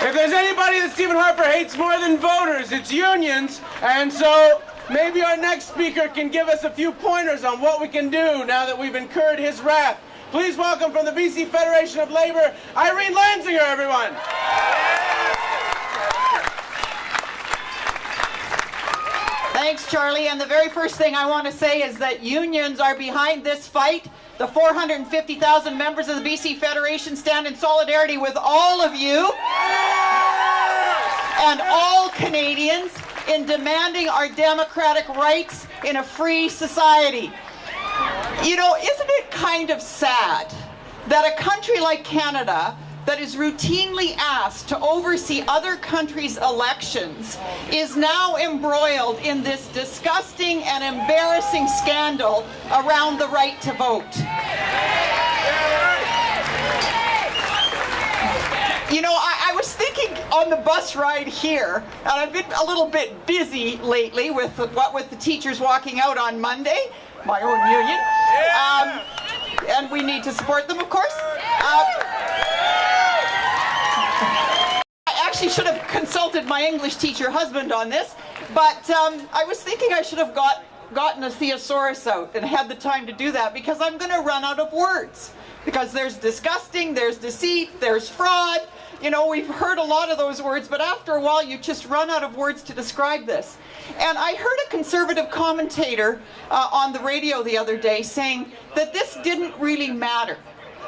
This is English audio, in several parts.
If there's anybody that Stephen Harper hates more than voters, it's unions. And so maybe our next speaker can give us a few pointers on what we can do now that we've incurred his wrath. Please welcome from the BC Federation of Labor, Irene Lanzinger, everyone. Thanks, Charlie. And the very first thing I want to say is that unions are behind this fight. The 450,000 members of the BC Federation stand in solidarity with all of you and all Canadians in demanding our democratic rights in a free society. You know, isn't it kind of sad that a country like Canada that is routinely asked to oversee other countries' elections is now embroiled in this disgusting and embarrassing scandal around the right to vote? You know, I was thinking on the bus ride here, and I've been a little bit busy lately with the teachers walking out on Monday, my own union, and we need to support them, of course. I actually should have consulted my English teacher husband on this, but I was thinking I should have gotten a thesaurus out and had the time to do that, because I'm going to run out of words. Because there's disgusting, there's deceit, there's fraud. You know, we've heard a lot of those words, but after a while you just run out of words to describe this. And I heard a Conservative commentator on the radio the other day saying that this didn't really matter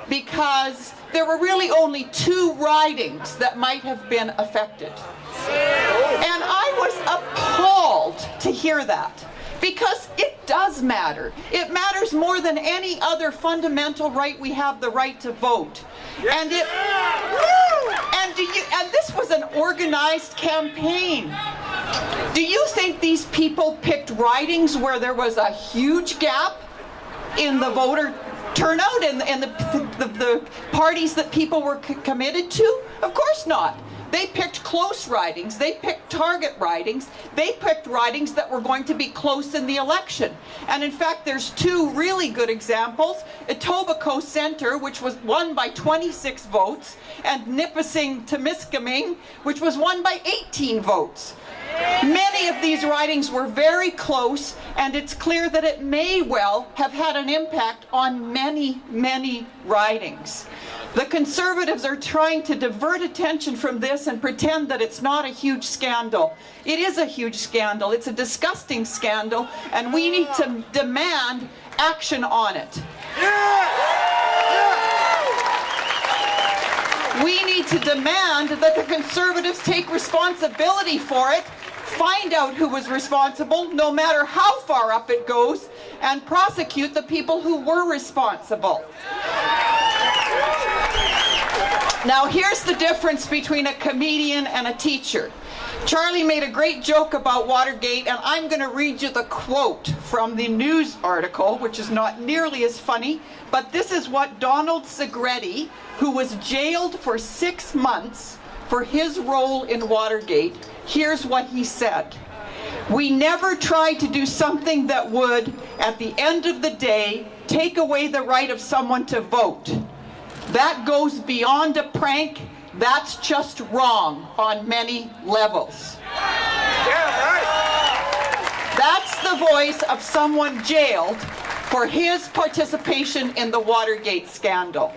because there were really only 2 ridings that might have been affected. And I was appalled to hear that, because it does matter. It matters more than any other fundamental right we have, the right to vote. And this was an organized campaign. Do you think these people picked ridings where there was a huge gap in the voter turnout and the parties that people were committed to? Of course not. They picked close ridings, they picked target ridings, they picked ridings that were going to be close in the election. And in fact, there's 2 really good examples. Etobicoke Centre, which was won by 26 votes, and Nipissing-Temiskaming, which was won by 18 votes. Many of these ridings were very close, and it's clear that it may well have had an impact on many, many ridings. The Conservatives are trying to divert attention from this and pretend that it's not a huge scandal. It is a huge scandal. It's a disgusting scandal, and we need to demand action on it. We need to demand that the Conservatives take responsibility for it, find out who was responsible, no matter how far up it goes, and prosecute the people who were responsible. Now, here's the difference between a comedian and a teacher. Charlie made a great joke about Watergate, and I'm going to read you the quote from the news article, which is not nearly as funny, but this is what Donald Segretti, who was jailed for 6 months for his role in Watergate, here's what he said. "We never tried to do something that would, at the end of the day, take away the right of someone to vote. That goes beyond a prank. That's just wrong on many levels." Yeah, right. That's the voice of someone jailed for his participation in the Watergate scandal.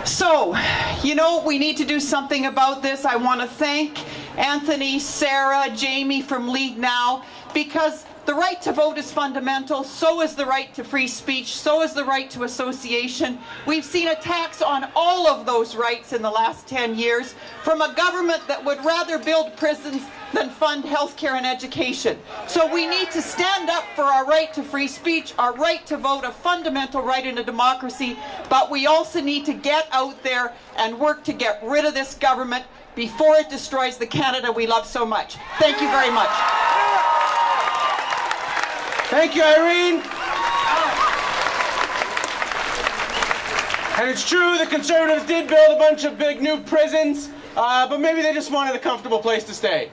So, you know, we need to do something about this. I want to thank Anthony, Sarah, Jamie from Lead Now, because the right to vote is fundamental, so is the right to free speech, so is the right to association. We've seen attacks on all of those rights in the last 10 years from a government that would rather build prisons than fund healthcare and education. So we need to stand up for our right to free speech, our right to vote, a fundamental right in a democracy, but we also need to get out there and work to get rid of this government before it destroys the Canada we love so much. Thank you very much. Thank you, Irene. And it's true, the Conservatives did build a bunch of big new prisons, but maybe they just wanted a comfortable place to stay.